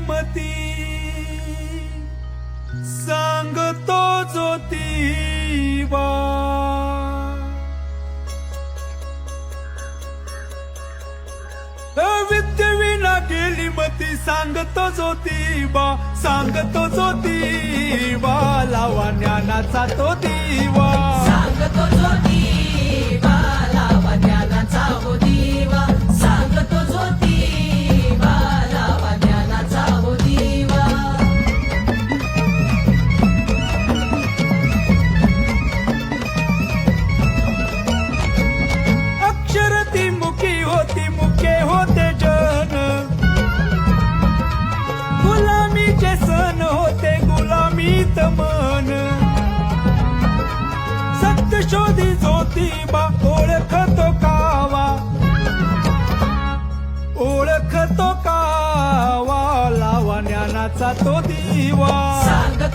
मती सांगतो ज्योतिबा विद्येविना गेली मती सांगतो ज्योतिबा सांगतो ज्योतिबा लावा ज्ञानाचा तो दिवा सांगतो ज्योतिबा लावा ज्ञानाचा हो दिवा सांगतो ज्योतिबा लावा ज्ञानाचा हो दिवा अक्षर ती मुखी होती मुखे होते जन गुलामीचे सण होते गुलामीत मन सत्य शोधी ज्योतिबा ओळखतो कावा ओळखतो कावा लावा ज्ञानाचा तो दिवा सांगतो